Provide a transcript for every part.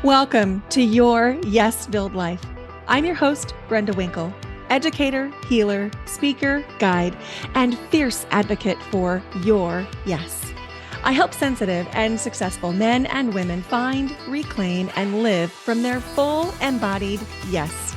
Welcome to Your Yes-Filled Life. I'm your host, Brenda Winkle, educator, healer, speaker, guide, and fierce advocate for your yes. I help sensitive and successful men and women find, reclaim, and live from their full embodied yes.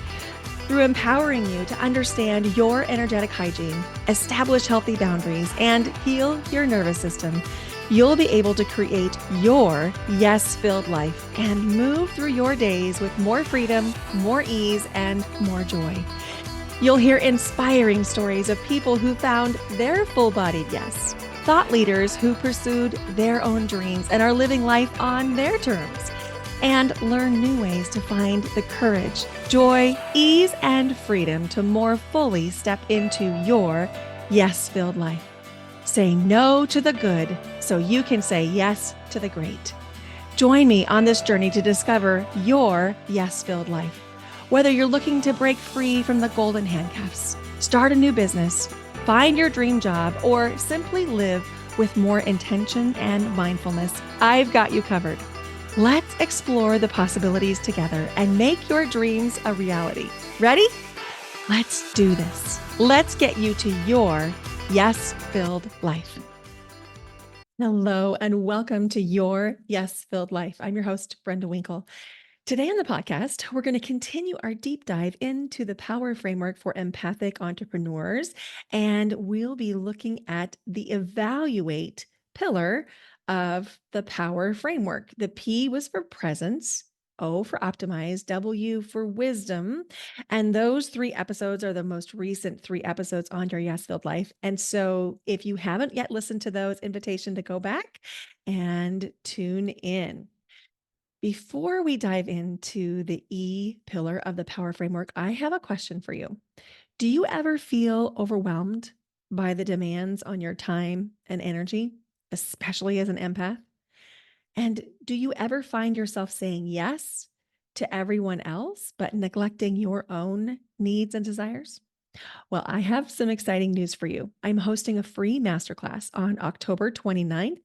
Through empowering you to understand your energetic hygiene, establish healthy boundaries, and heal your nervous system, you'll be able to create your yes-filled life and move through your days with more freedom, more ease, and more joy. You'll hear inspiring stories of people who found their full-bodied yes, thought leaders who pursued their own dreams and are living life on their terms, and learn new ways to find the courage, joy, ease, and freedom to more fully step into your yes-filled life. Say no to the good so you can say yes to the great. Join me on this journey to discover your yes-filled life. Whether you're looking to break free from the golden handcuffs, start a new business, find your dream job, or simply live with more intention and mindfulness, I've got you covered. Let's explore the possibilities together and make your dreams a reality. Ready? Let's do this. Let's get you to your yes-filled life. Hello, and welcome to Your Yes-Filled Life. I'm your host, Brenda Winkle. Today on the podcast, we're going to continue our deep dive into the power framework for empathic entrepreneurs, and we'll be looking at the evaluate pillar of the power framework. The P was for presence, O for optimize, W for wisdom. And those 3 episodes are the most recent 3 episodes on your yes-filled life. And so if you haven't yet listened to those, invitation to go back and tune in. Before we dive into the E pillar of the power framework, I have a question for you. Do you ever feel overwhelmed by the demands on your time and energy, especially as an empath? And do you ever find yourself saying yes to everyone else, but neglecting your own needs and desires? Well, I have some exciting news for you. I'm hosting a free masterclass on October 29th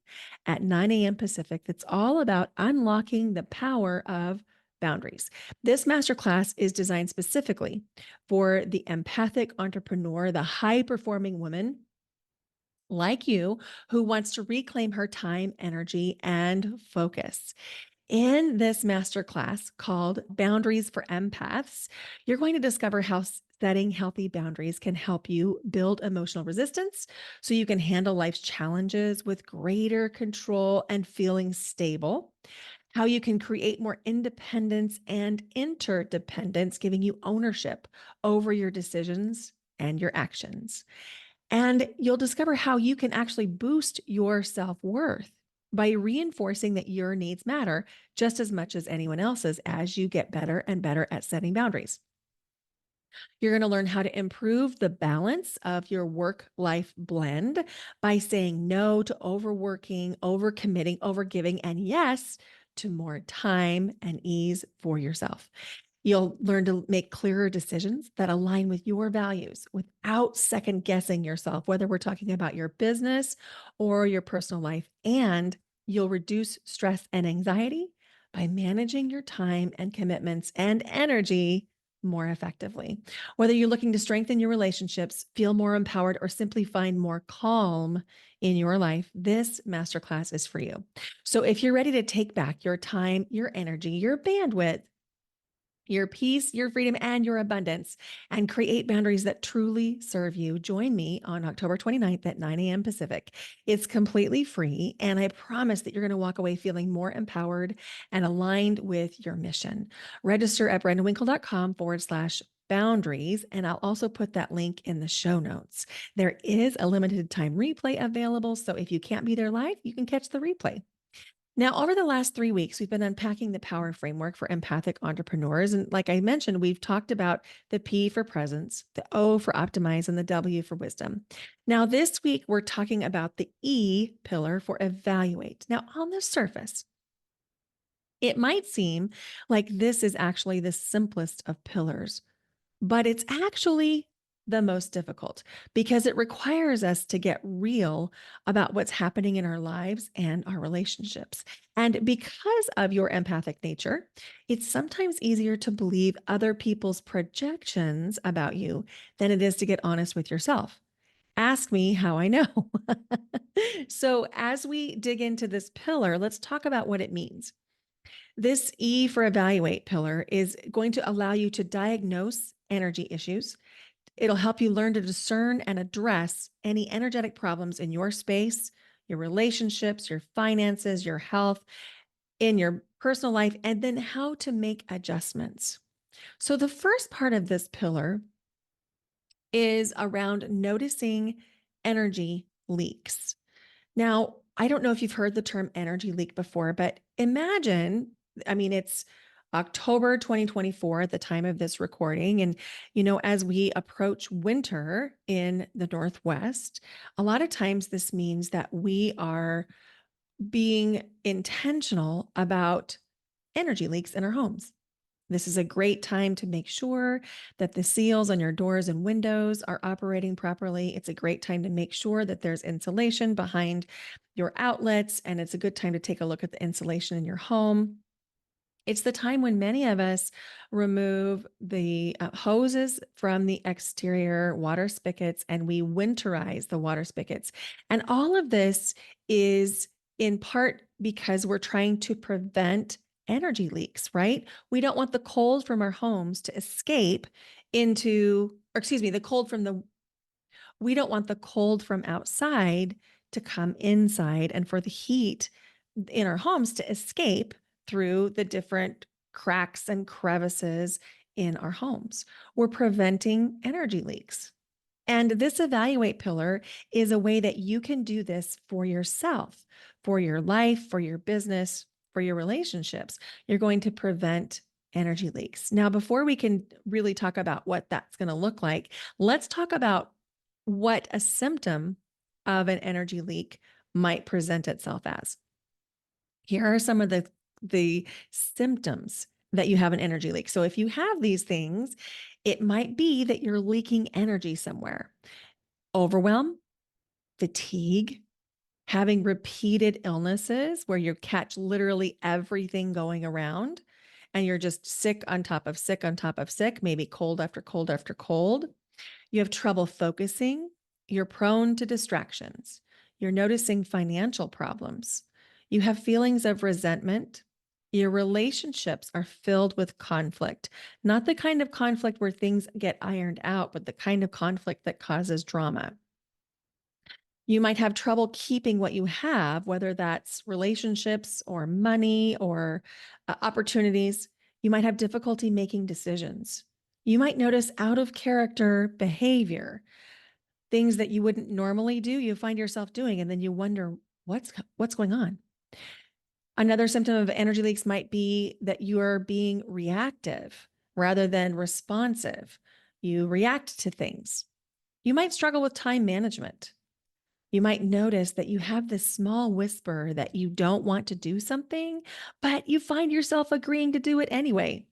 at 9 a.m. Pacific that's all about unlocking the power of boundaries. This masterclass is designed specifically for the empathic entrepreneur, the high performing woman like you who wants to reclaim her time, energy, and focus. In this masterclass called Boundaries for Empaths, you're going to discover how setting healthy boundaries can help you build emotional resistance so you can handle life's challenges with greater control and feeling stable. How you can create more independence and interdependence, giving you ownership over your decisions and your actions. And you'll discover how you can actually boost your self-worth by reinforcing that your needs matter just as much as anyone else's as you get better and better at setting boundaries. You're going to learn how to improve the balance of your work-life blend by saying no to overworking, overcommitting, overgiving, and yes to more time and ease for yourself. You'll learn to make clearer decisions that align with your values without second guessing yourself, whether we're talking about your business or your personal life. And you'll reduce stress and anxiety by managing your time and commitments and energy more effectively. Whether you're looking to strengthen your relationships, feel more empowered, or simply find more calm in your life, this masterclass is for you. So if you're ready to take back your time, your energy, your bandwidth, your peace, your freedom, and your abundance, and create boundaries that truly serve you, join me on October 29th at 9 a.m. Pacific. It's completely free, and I promise that you're going to walk away feeling more empowered and aligned with your mission. Register at brendawinkle.com/boundaries, and I'll also put that link in the show notes. There is a limited time replay available, so if you can't be there live, you can catch the replay. Now, over the last 3 weeks, we've been unpacking the power framework for empathic entrepreneurs. And like I mentioned, we've talked about the P for presence, the O for optimize, and the W for wisdom. Now, this week, we're talking about the E pillar for evaluate. Now, on the surface, it might seem like this is actually the simplest of pillars, but it's actually the most difficult because it requires us to get real about what's happening in our lives and our relationships. And because of your empathic nature, it's sometimes easier to believe other people's projections about you than it is to get honest with yourself. Ask me how I know. So, as we dig into this pillar, let's talk about what it means. This E for evaluate pillar is going to allow you to diagnose energy issues. It'll help you learn to discern and address any energetic problems in your space, your relationships, your finances, your health, in your personal life, and then how to make adjustments. So, the first part of this pillar is around noticing energy leaks. Now, I don't know if you've heard the term energy leak before, but imagine, I mean, it's October 2024 at the time of this recording. And, as we approach winter in the Northwest, a lot of times this means that we are being intentional about energy leaks in our homes. This is a great time to make sure that the seals on your doors and windows are operating properly. It's a great time to make sure that there's insulation behind your outlets, and it's a good time to take a look at the insulation in your home. It's the time when many of us remove the hoses from the exterior water spigots and we winterize the water spigots. And all of this is in part because we're trying to prevent energy leaks, right? We don't want the cold from our homes to escape into, or excuse me, the cold from the we don't want the cold from outside to come inside and for the heat in our homes to escape through the different cracks and crevices in our homes. We're preventing energy leaks. And this evaluate pillar is a way that you can do this for yourself, for your life, for your business, for your relationships. You're going to prevent energy leaks. Now, before we can really talk about what that's going to look like, let's talk about what a symptom of an energy leak might present itself as. Here are some of the symptoms that you have an energy leak. So if you have these things, it might be that you're leaking energy somewhere. Overwhelm, fatigue, having repeated illnesses where you catch literally everything going around and you're just sick on top of sick on top of sick, maybe cold after cold after cold. You have trouble focusing. You're prone to distractions. You're noticing financial problems. You have feelings of resentment. Your relationships are filled with conflict, not the kind of conflict where things get ironed out, but the kind of conflict that causes drama. You might have trouble keeping what you have, whether that's relationships or money or opportunities. You might have difficulty making decisions. You might notice out of character behavior, things that you wouldn't normally do, you find yourself doing, and then you wonder what's going on. Another symptom of energy leaks might be that you are being reactive rather than responsive. You react to things. You might struggle with time management. You might notice that you have this small whisper that you don't want to do something, but you find yourself agreeing to do it anyway.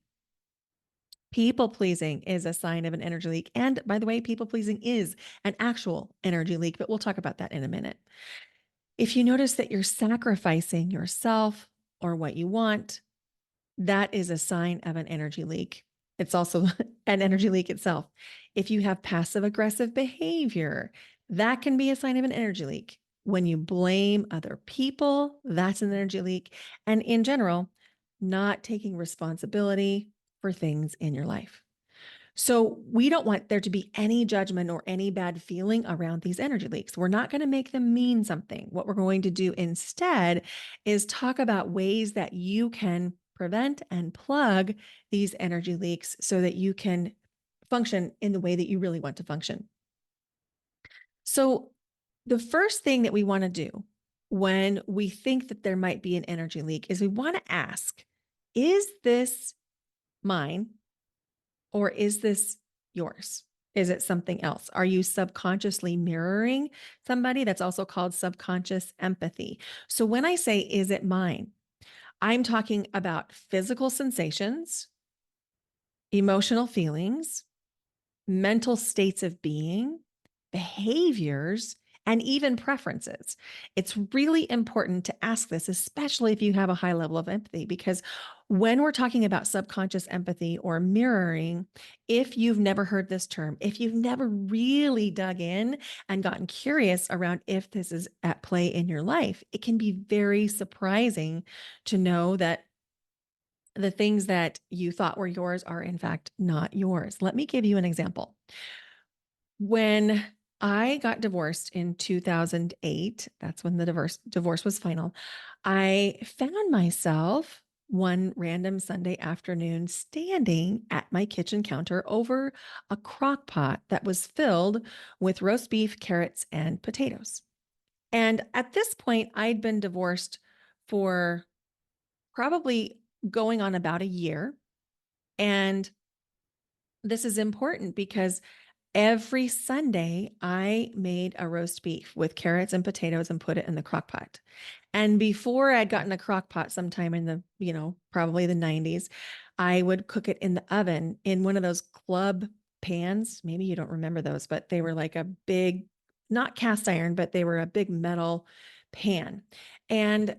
People pleasing is a sign of an energy leak. And by the way, people pleasing is an actual energy leak, but we'll talk about that in a minute. If you notice that you're sacrificing yourself or what you want, that is a sign of an energy leak. It's also an energy leak itself. If you have passive aggressive behavior, that can be a sign of an energy leak. When you blame other people, that's an energy leak. And in general, not taking responsibility for things in your life. So we don't want there to be any judgment or any bad feeling around these energy leaks. We're not going to make them mean something. What we're going to do instead is talk about ways that you can prevent and plug these energy leaks so that you can function in the way that you really want to function. So the first thing that we want to do when we think that there might be an energy leak is we want to ask, is this mine? Or is this yours? Is it something else? Are you subconsciously mirroring somebody? That's also called subconscious empathy. So when I say, is it mine? I'm talking about physical sensations, emotional feelings, mental states of being, behaviors, and even preferences. It's really important to ask this, especially if you have a high level of empathy, because when we're talking about subconscious empathy or mirroring, if you've never heard this term, if you've never really dug in and gotten curious around if this is at play in your life, it can be very surprising to know that the things that you thought were yours are in fact not yours. Let me give you an example. When I got divorced in 2008, that's when the divorce was final. I found myself one random Sunday afternoon standing at my kitchen counter over a crock pot that was filled with roast beef, carrots, and potatoes. And at this point, I'd been divorced for probably going on about a year. And this is important because every Sunday I made a roast beef with carrots and potatoes and put it in the crock pot. And before I'd gotten a crock pot sometime in the, probably the 90s, I would cook it in the oven in one of those club pans. Maybe you don't remember those, but they were like a big, not cast iron, but they were a big metal pan. And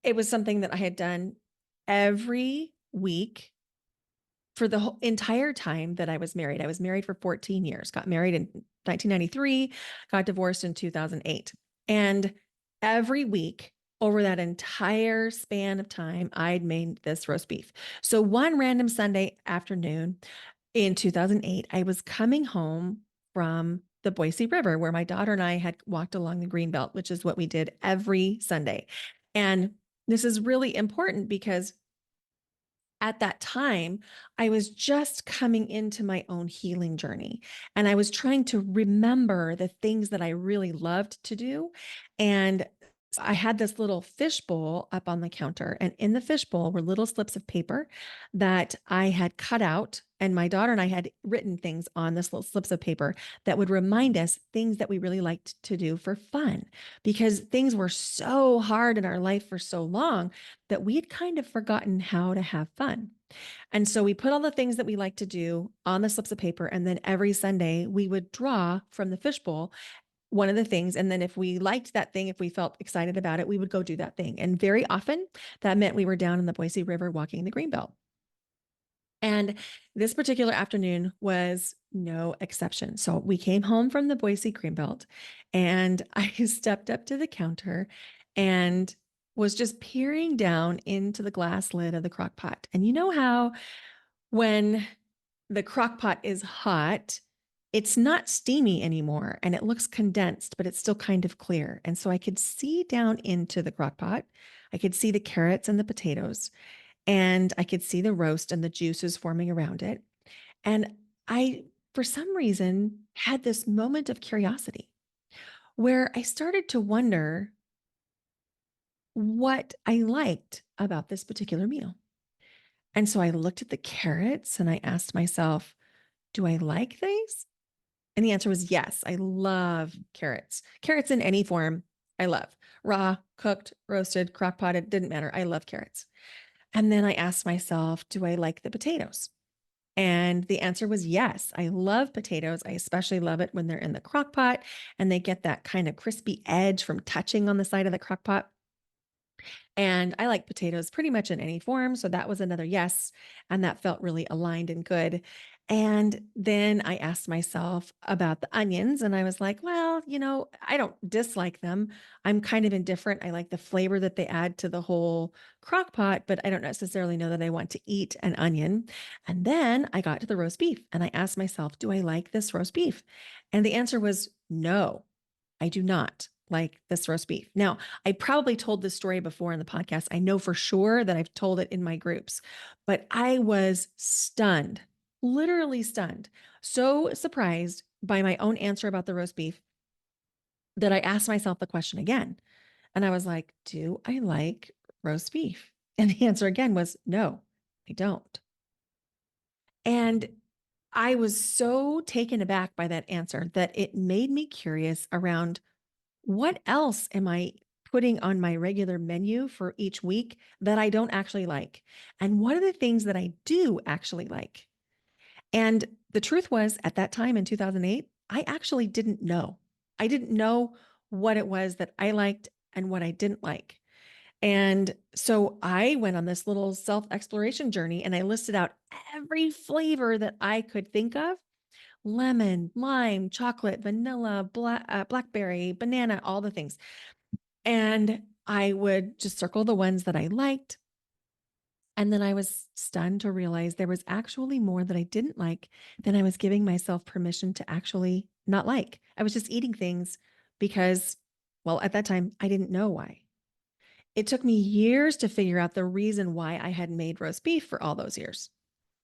it was something that I had done every week for the whole entire time that I was married. I was married for 14 years, got married in 1993, got divorced in 2008. And every week over that entire span of time, I'd made this roast beef. So one random Sunday afternoon in 2008, I was coming home from the Boise River where my daughter and I had walked along the Greenbelt, which is what we did every Sunday. And this is really important because at that time, I was just coming into my own healing journey. And I was trying to remember the things that I really loved to do. And I had this little fishbowl up on the counter, and in the fishbowl were little slips of paper that I had cut out. And my daughter and I had written things on this little slips of paper that would remind us things that we really liked to do for fun, because things were so hard in our life for so long that we had kind of forgotten how to have fun. And so we put all the things that we like to do on the slips of paper. And then every Sunday we would draw from the fishbowl one of the things. And then if we liked that thing, if we felt excited about it, we would go do that thing. And very often that meant we were down in the Boise River walking the Greenbelt. And this particular afternoon was no exception. So we came home from the Boise Greenbelt and I stepped up to the counter and was just peering down into the glass lid of the crock pot. And you know how when the crock pot is hot, it's not steamy anymore and it looks condensed, but it's still kind of clear. And so I could see down into the crock pot. I could see the carrots and the potatoes, and I could see the roast and the juices forming around it. And I, for some reason, had this moment of curiosity where I started to wonder what I liked about this particular meal. And so I looked at the carrots and I asked myself, do I like these? And the answer was yes. I love carrots. Carrots in any form, I love. Raw, cooked, roasted, crock potted, didn't matter. I love carrots. And then I asked myself, do I like the potatoes? And the answer was yes. I love potatoes. I especially love it when they're in the crock pot and they get that kind of crispy edge from touching on the side of the crock pot. And I like potatoes pretty much in any form. So that was another yes. And that felt really aligned and good. And then I asked myself about the onions and I was like, well, I don't dislike them. I'm kind of indifferent. I like the flavor that they add to the whole crock pot, but I don't necessarily know that I want to eat an onion. And then I got to the roast beef and I asked myself, do I like this roast beef? And the answer was no, I do not like this roast beef. Now, I probably told this story before in the podcast. I know for sure that I've told it in my groups, but I was stunned, literally stunned, so surprised by my own answer about the roast beef that I asked myself the question again. And I was like, do I like roast beef? And the answer again was no, I don't. And I was so taken aback by that answer that it made me curious around what else am I putting on my regular menu for each week that I don't actually like? And what are the things that I do actually like? And The truth was, at that time in 2008, I actually didn't know. I didn't know what it was that I liked and what I didn't like. And so I went on this little self exploration journey and I listed out every flavor that I could think of: lemon, lime, chocolate, vanilla, blackberry, banana, all the things. And I would just circle the ones that I liked. And then I was stunned to realize there was actually more that I didn't like than I was giving myself permission to actually not like. I was just eating things because, well, at that time, I didn't know why. It took me years to figure out the reason why I had made roast beef for all those years.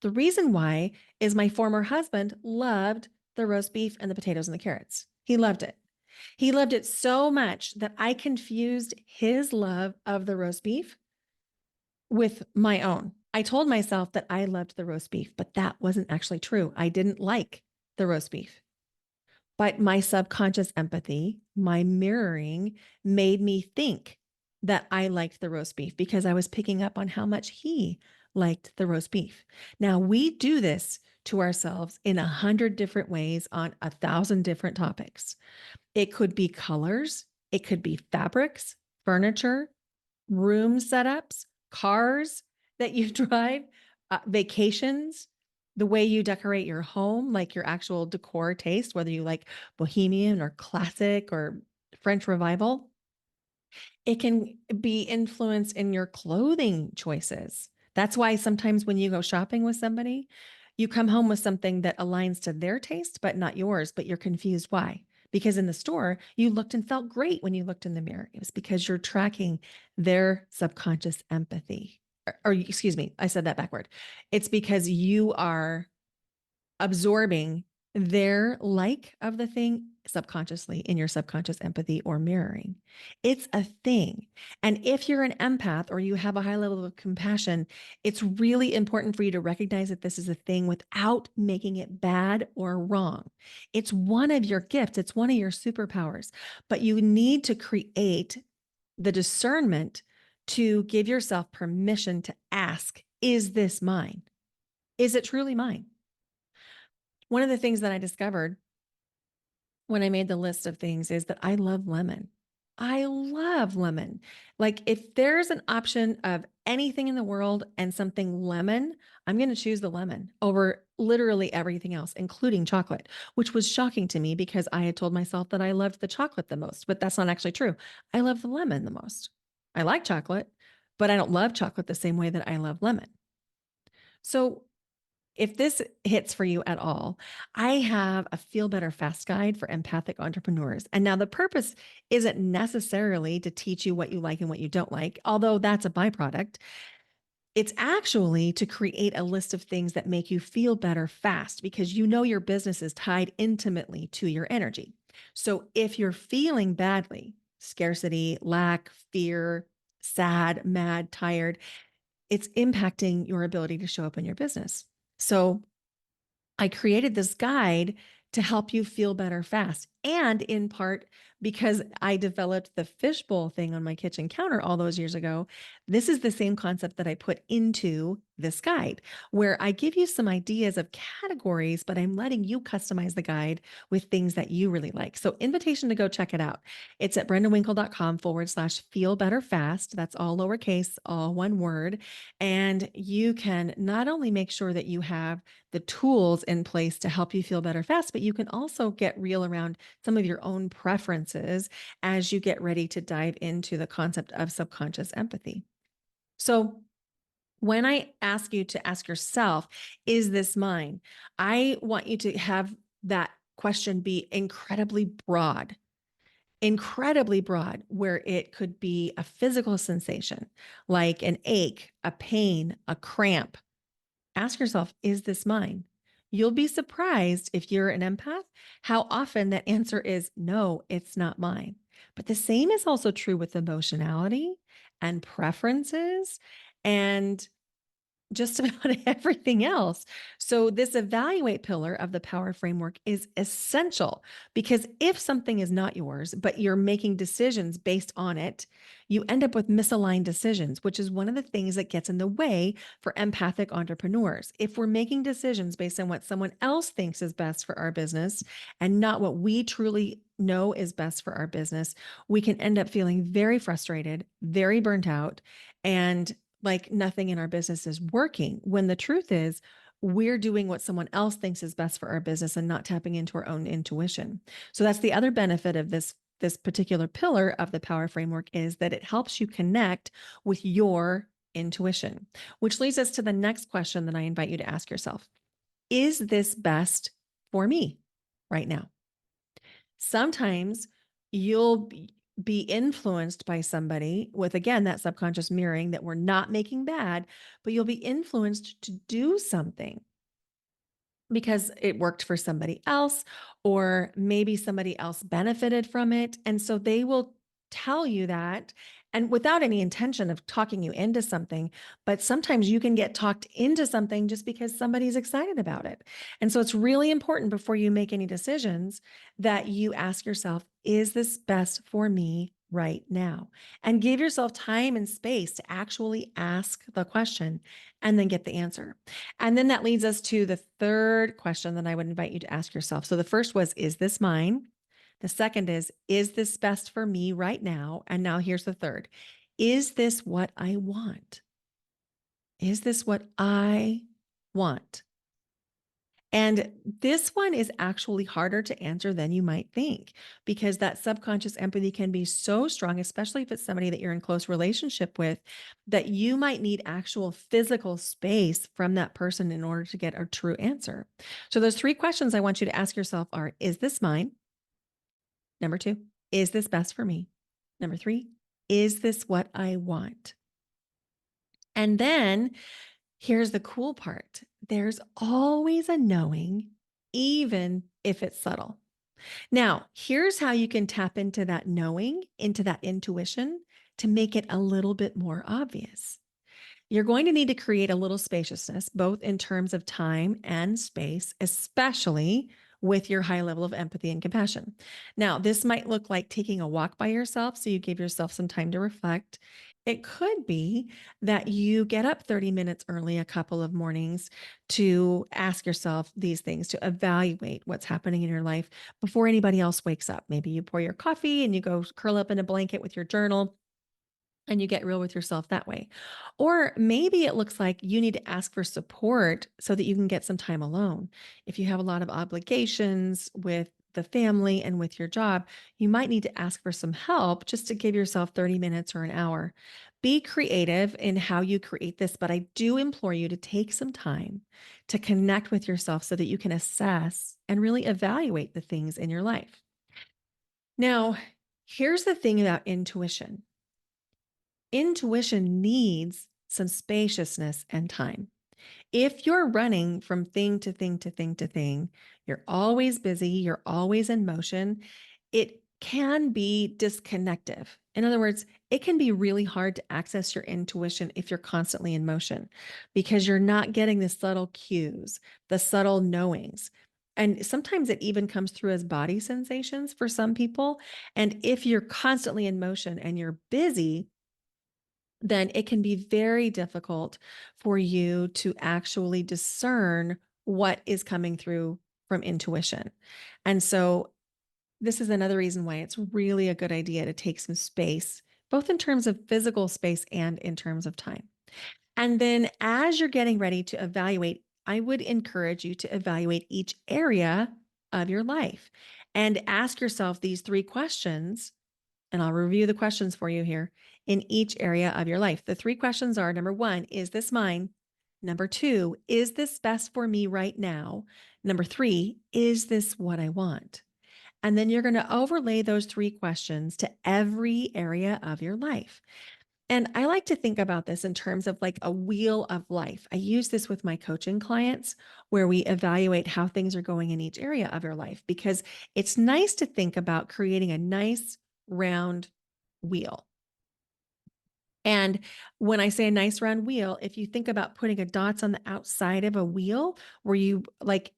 The reason why is my former husband loved the roast beef and the potatoes and the carrots. He loved it. He loved it so much that I confused his love of the roast beef with my own. I told myself that I loved the roast beef, but that wasn't actually true. I didn't like the roast beef. But my subconscious empathy, my mirroring, made me think that I liked the roast beef because I was picking up on how much he liked the roast beef. Now, we do this to ourselves in 100 different ways on 1,000 different topics. It could be colors, it could be fabrics, furniture, room setups, cars that you drive, vacations, the way you decorate your home, like your actual decor taste, whether you like bohemian or classic or French revival. It can be influenced in your clothing choices. That's why sometimes when you go shopping with somebody, you come home with something that aligns to their taste, but not yours, but you're confused why. Because in the store, you looked and felt great when you looked in the mirror. It was because you're tracking their subconscious empathy. Or excuse me, I said that backward. It's because you are absorbing their like of the thing subconsciously in your subconscious empathy or mirroring. It's a thing. And if you're an empath or you have a high level of compassion, it's really important for you to recognize that this is a thing without making it bad or wrong. It's one of your gifts, it's one of your superpowers, but you need to create the discernment to give yourself permission to ask, is this mine? Is it truly mine? One of the things that I discovered when I made the list of things is that I love lemon. I love lemon. Like, if there's an option of anything in the world and something lemon, I'm going to choose the lemon over literally everything else, including chocolate, which was shocking to me because I had told myself that I loved the chocolate the most, but that's not actually true. I love the lemon the most. I like chocolate, but I don't love chocolate the same way that I love lemon. So if this hits for you at all, I have a feel better fast guide for empathic entrepreneurs. And now the purpose isn't necessarily to teach you what you like and what you don't like, although that's a byproduct. It's actually to create a list of things that make you feel better fast because you know your business is tied intimately to your energy. So if you're feeling badly, scarcity, lack, fear, sad, mad, tired, it's impacting your ability to show up in your business. So I created this guide to help you feel better fast. And in part because I developed the fishbowl thing on my kitchen counter all those years ago, this is the same concept that I put into this guide, where I give you some ideas of categories, but I'm letting you customize the guide with things that you really like. So, invitation to go check it out. It's at brendawinkle.com/feel better fast. That's all lowercase, all one word. And you can not only make sure that you have the tools in place to help you feel better fast, but you can also get real around some of your own preferences as you get ready to dive into the concept of subconscious empathy. So, when I ask you to ask yourself, is this mine? I want you to have that question be incredibly broad, where it could be a physical sensation like an ache, a pain, a cramp. Ask yourself, is this mine? You'll be surprised if you're an empath, how often that answer is no, it's not mine. But the same is also true with emotionality and preferences and just about everything else. So, this evaluate pillar of the power framework is essential because if something is not yours, but you're making decisions based on it, you end up with misaligned decisions, which is one of the things that gets in the way for empathic entrepreneurs. If we're making decisions based on what someone else thinks is best for our business and not what we truly know is best for our business, we can end up feeling very frustrated, very burnt out, and like nothing in our business is working when the truth is we're doing what someone else thinks is best for our business and not tapping into our own intuition. So that's the other benefit of this particular pillar of the power framework is that it helps you connect with your intuition, which leads us to the next question that I invite you to ask yourself. Is this best for me right now? Sometimes you'll be influenced by somebody with, again, that subconscious mirroring that we're not making bad, but you'll be influenced to do something because it worked for somebody else, or maybe somebody else benefited from it. And so they will tell you that, and without any intention of talking you into something, but sometimes you can get talked into something just because somebody's excited about it. And so it's really important before you make any decisions that you ask yourself, is this best for me right now? And give yourself time and space to actually ask the question and then get the answer. And then that leads us to the third question that I would invite you to ask yourself. So the first was, is this mine? The second is this best for me right now? And now here's the third. Is this what I want? Is this what I want? And this one is actually harder to answer than you might think because that subconscious empathy can be so strong, especially if it's somebody that you're in close relationship with, that you might need actual physical space from that person in order to get a true answer. So those three questions I want you to ask yourself are, is this mine? Number two, is this best for me? Number three, is this what I want? And then here's the cool part. There's always a knowing, even if it's subtle. Now, here's how you can tap into that knowing, into that intuition to make it a little bit more obvious. You're going to need to create a little spaciousness, both in terms of time and space, especially with your high level of empathy and compassion. Now, this might look like taking a walk by yourself, so you give yourself some time to reflect. It could be that you get up 30 minutes early a couple of mornings to ask yourself these things, to evaluate what's happening in your life before anybody else wakes up. Maybe you pour your coffee and you go curl up in a blanket with your journal and you get real with yourself that way. Or maybe it looks like you need to ask for support so that you can get some time alone. If you have a lot of obligations with the family and with your job, you might need to ask for some help just to give yourself 30 minutes or an hour. Be creative in how you create this, but I do implore you to take some time to connect with yourself so that you can assess and really evaluate the things in your life. Now, here's the thing about intuition. Intuition needs some spaciousness and time. If you're running from thing to thing to thing to thing, you're always busy, you're always in motion, it can be disconnective. In other words, it can be really hard to access your intuition if you're constantly in motion because you're not getting the subtle cues, the subtle knowings. And sometimes it even comes through as body sensations for some people. And if you're constantly in motion and you're busy, then it can be very difficult for you to actually discern what is coming through from intuition. And so, this is another reason why it's really a good idea to take some space, both in terms of physical space and in terms of time. And then, as you're getting ready to evaluate, I would encourage you to evaluate each area of your life and ask yourself these three questions, and I'll review the questions for you here in each area of your life. The three questions are, number one, is this mine? Number two, is this best for me right now? Number three, is this what I want? And then you're going to overlay those three questions to every area of your life. And I like to think about this in terms of like a wheel of life. I use this with my coaching clients where we evaluate how things are going in each area of your life because it's nice to think about creating a nice round wheel. And when I say a nice round wheel, if you think about putting a dots on the outside of a wheel where you like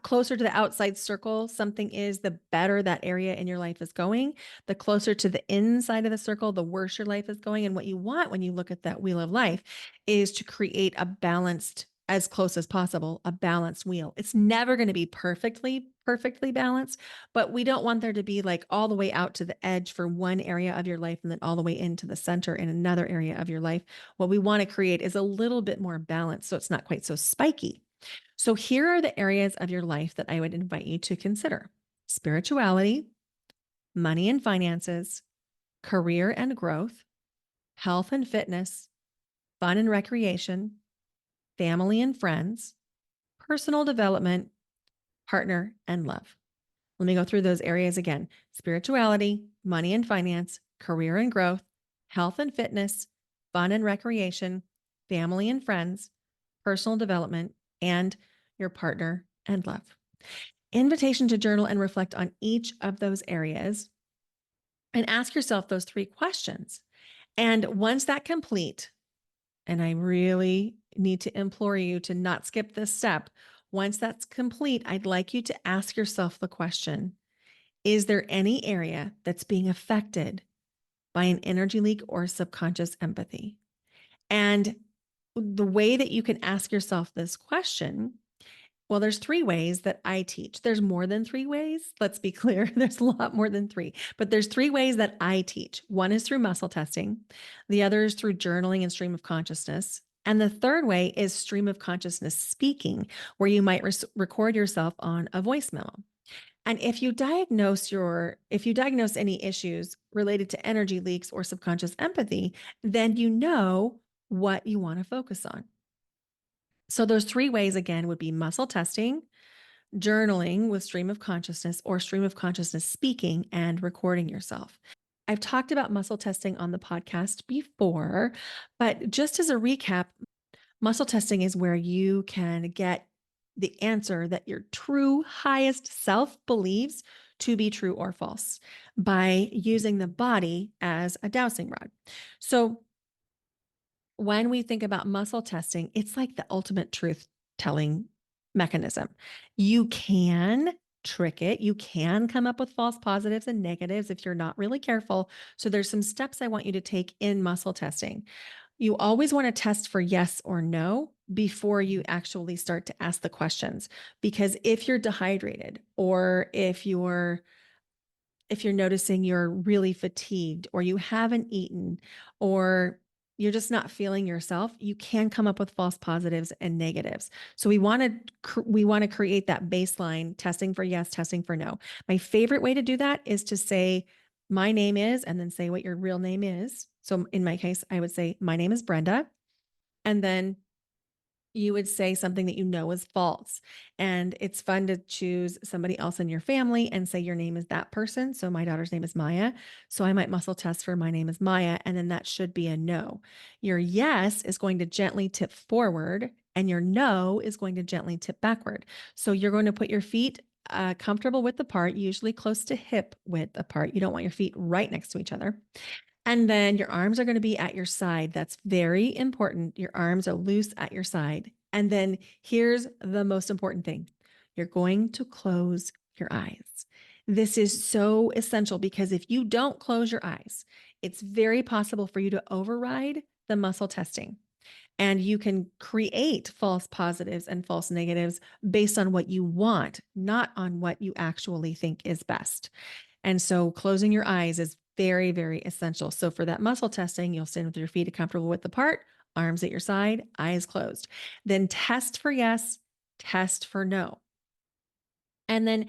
closer to the outside circle something is, the better that area in your life is going. The closer to the inside of the circle, the worse your life is going. And what you want when you look at that wheel of life is to create a balanced, as close as possible, a balanced wheel. It's never going to be perfectly balanced, but we don't want there to be like all the way out to the edge for one area of your life and then all the way into the center in another area of your life. What we want to create is a little bit more balance so it's not quite so spiky. So here are the areas of your life that I would invite you to consider: spirituality, money and finances, career and growth, health and fitness, fun and recreation, family and friends, personal development, partner, and love. Let me go through those areas again: spirituality, money and finance, career and growth, health and fitness, fun and recreation, family and friends, personal development, and your partner and love. Invitation to journal and reflect on each of those areas and ask yourself those 3 questions. And once that complete, and I really need to implore you to not skip this step. Once that's complete, I'd like you to ask yourself the question: is there any area that's being affected by an energy leak or subconscious empathy? And the way that you can ask yourself this question, well, there's 3 ways that I teach. There's more than 3 ways. Let's be clear. There's a lot more than 3, but there's 3 ways that I teach. One is through muscle testing. The other is through journaling and stream of consciousness. And the third way is stream of consciousness speaking, where you might record yourself on a voice memo. And if you diagnose any issues related to energy leaks or subconscious empathy, then you know what you want to focus on. So those 3 ways again would be muscle testing, journaling with stream of consciousness, or stream of consciousness speaking and recording yourself. I've talked about muscle testing on the podcast before, but just as a recap, muscle testing is where you can get the answer that your true highest self believes to be true or false by using the body as a dowsing rod. So when we think about muscle testing, it's like the ultimate truth telling mechanism. You can trick it. You can come up with false positives and negatives if you're not really careful. So there's some steps I want you to take in muscle testing. You always want to test for yes or no before you actually start to ask the questions. Because if you're dehydrated, or if you're noticing you're really fatigued, or you haven't eaten, or you're just not feeling yourself, you can come up with false positives and negatives. So we want to create that baseline: testing for yes, testing for no. My favorite way to do that is to say my name is, and then say what your real name is. So in my case, I would say my name is Brenda, and then you would say something that you know is false. And it's fun to choose somebody else in your family and say your name is that person. So my daughter's name is Maya. So I might muscle test for my name is Maya, and then that should be a no. Your yes is going to gently tip forward, and your no is going to gently tip backward. So you're going to put your feet comfortable width apart, usually close to hip width apart. You don't want your feet right next to each other. And then your arms are going to be at your side. That's very important. Your arms are loose at your side. And then here's the most important thing: you're going to close your eyes. This is so essential, because if you don't close your eyes, it's very possible for you to override the muscle testing. And you can create false positives and false negatives based on what you want, not on what you actually think is best. And so closing your eyes is very, very essential. So for that muscle testing, you'll stand with your feet comfortable width apart, arms at your side, eyes closed. Then test for yes, test for no. And then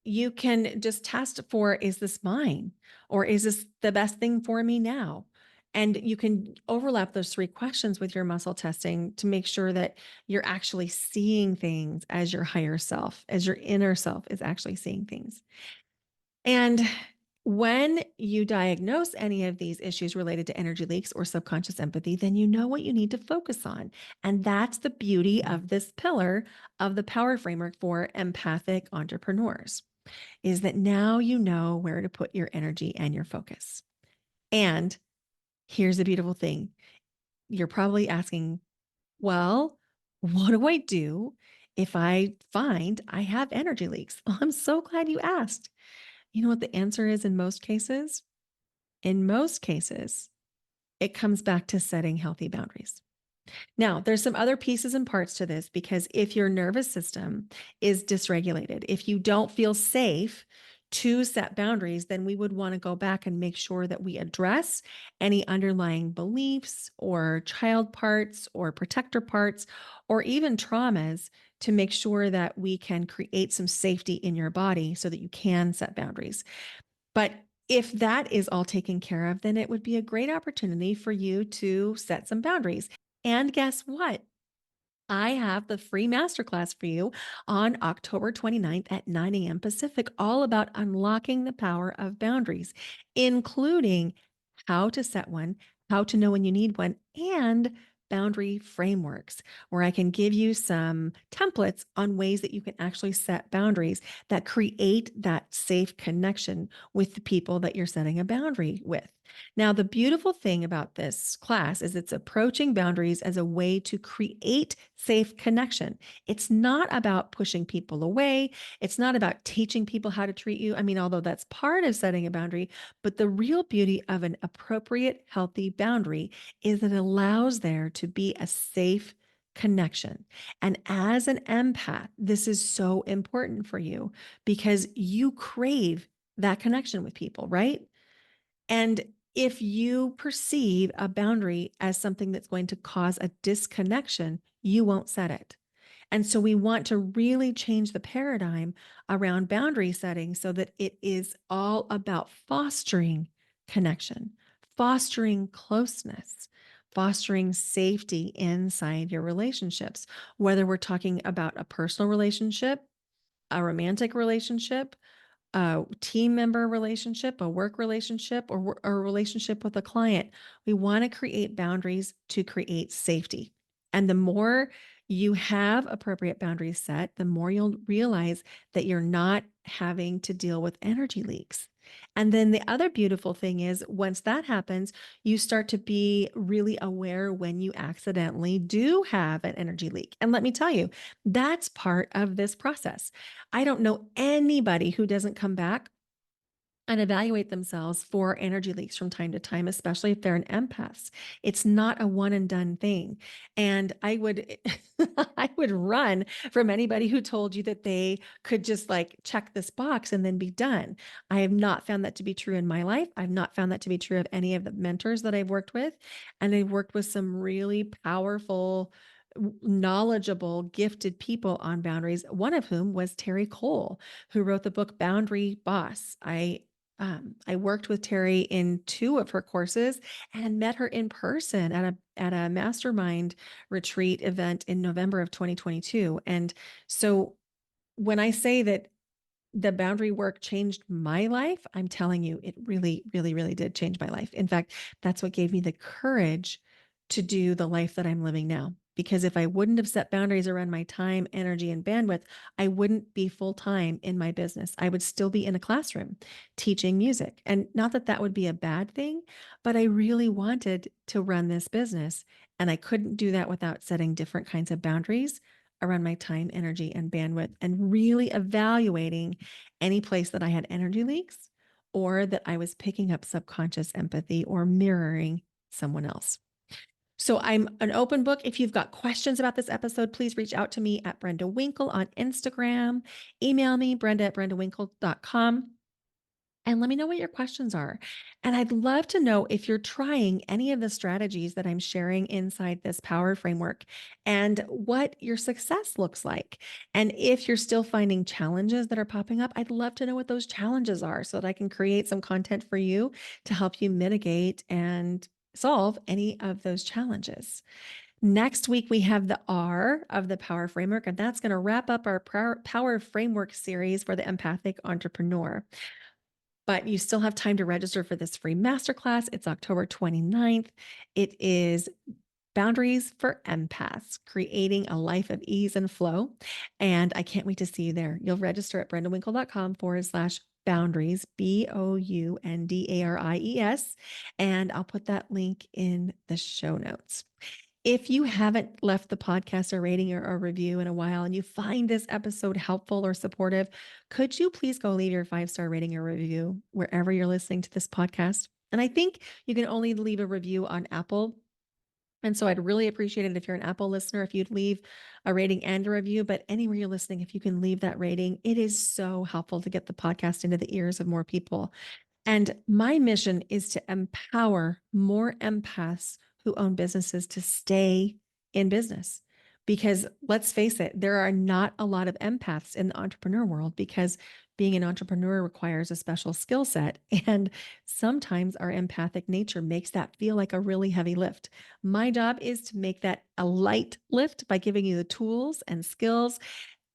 you can just test for, is this mine? Or is this the best thing for me now? And you can overlap those 3 questions with your muscle testing to make sure that you're actually seeing things as your higher self, as your inner self is actually seeing things. And when you diagnose any of these issues related to energy leaks or subconscious empathy, then you know what you need to focus on. And that's the beauty of this pillar of the power framework for empathic entrepreneurs, is that now you know where to put your energy and your focus. And Here's the beautiful thing. You're probably asking, well, what do I do if I find I have energy leaks? Well, I'm so glad you asked. You know what the answer is in most cases? In most cases, it comes back to setting healthy boundaries. Now, there's some other pieces and parts to this because if your nervous system is dysregulated, if you don't feel safe to set boundaries, then we would want to go back and make sure that we address any underlying beliefs or child parts or protector parts or even traumas to make sure that we can create some safety in your body so that you can set boundaries. But if that is all taken care of, then it would be a great opportunity for you to set some boundaries. And guess what? I have the free masterclass for you on October 29th at 9 a.m. Pacific, all about unlocking the power of boundaries, including how to set one, how to know when you need one, and boundary frameworks, where I can give you some templates on ways that you can actually set boundaries that create that safe connection with the people that you're setting a boundary with. Now, the beautiful thing about this class is it's approaching boundaries as a way to create safe connection. It's not about pushing people away. It's not about teaching people how to treat you. I mean, although that's part of setting a boundary, but the real beauty of an appropriate, healthy boundary is that it allows there to be a safe connection. And as an empath, this is so important for you because you crave that connection with people, right? And if you perceive a boundary as something that's going to cause a disconnection, you won't set it. And so we want to really change the paradigm around boundary setting so that it is all about fostering connection, fostering closeness, fostering safety inside your relationships, whether we're talking about a personal relationship, a romantic relationship, a team member relationship, a work relationship, or a relationship with a client. We want to create boundaries to create safety. And the more you have appropriate boundaries set, the more you'll realize that you're not having to deal with energy leaks. And then the other beautiful thing is once that happens, you start to be really aware when you accidentally do have an energy leak. And let me tell you, that's part of this process. I don't know anybody who doesn't come back and evaluate themselves for energy leaks from time to time, especially if they're an empath. It's not a one and done thing. And I would I would run from anybody who told you that they could just like check this box and then be done. I have not found that to be true in my life. I've not found that to be true of any of the mentors that I've worked with. And I've worked with some really powerful, knowledgeable, gifted people on boundaries, one of whom was Terry Cole, who wrote the book Boundary Boss. I worked with Terry in two of her courses and met her in person at a mastermind retreat event in November of 2022. And so when I say that the boundary work changed my life, I'm telling you, it really, really, really did change my life. In fact, that's what gave me the courage to do the life that I'm living now. Because if I wouldn't have set boundaries around my time, energy, and bandwidth, I wouldn't be full time in my business. I would still be in a classroom teaching music. And not that that would be a bad thing, but I really wanted to run this business. And I couldn't do that without setting different kinds of boundaries around my time, energy, and bandwidth, and really evaluating any place that I had energy leaks or that I was picking up subconscious empathy or mirroring someone else. So I'm an open book. If you've got questions about this episode, please reach out to me at Brenda Winkle on Instagram. Email me, brenda@brendawinkle.com. And let me know what your questions are. And I'd love to know if you're trying any of the strategies that I'm sharing inside this power framework and what your success looks like. And if you're still finding challenges that are popping up, I'd love to know what those challenges are so that I can create some content for you to help you mitigate and solve any of those challenges. Next week, we have the R of the Power Framework, and that's going to wrap up our Power Framework series for the empathic entrepreneur. But you still have time to register for this free masterclass. It's October 29th. It is Boundaries for Empaths, Creating a Life of Ease and Flow. And I can't wait to see you there. You'll register at brendawinkle.com/. Boundaries, Boundaries. And I'll put that link in the show notes. If you haven't left the podcast a rating or a review in a while and you find this episode helpful or supportive, could you please go leave your 5-star rating or review wherever you're listening to this podcast? And I think you can only leave a review on Apple. And so I'd really appreciate it if you're an Apple listener, if you'd leave a rating and a review, but anywhere you're listening, if you can leave that rating, it is so helpful to get the podcast into the ears of more people. And my mission is to empower more empaths who own businesses to stay in business. Because let's face it, there are not a lot of empaths in the entrepreneur world because being an entrepreneur requires a special skill set. And sometimes our empathic nature makes that feel like a really heavy lift. My job is to make that a light lift by giving you the tools and skills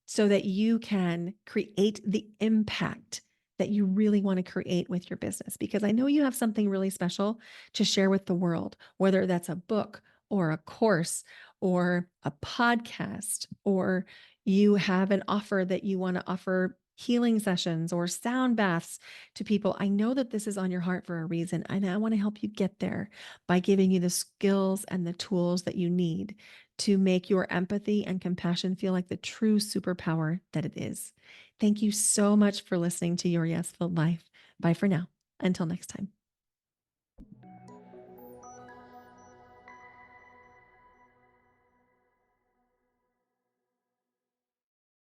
so that you can create the impact that you really want to create with your business. Because I know you have something really special to share with the world, whether that's a book or a course or a podcast, or you have an offer that you want to offer healing sessions or sound baths to people. I know that this is on your heart for a reason, and I want to help you get there by giving you the skills and the tools that you need to make your empathy and compassion feel like the true superpower that it is. Thank you so much for listening to Your Yes Filled Life. Bye for now. Until next time.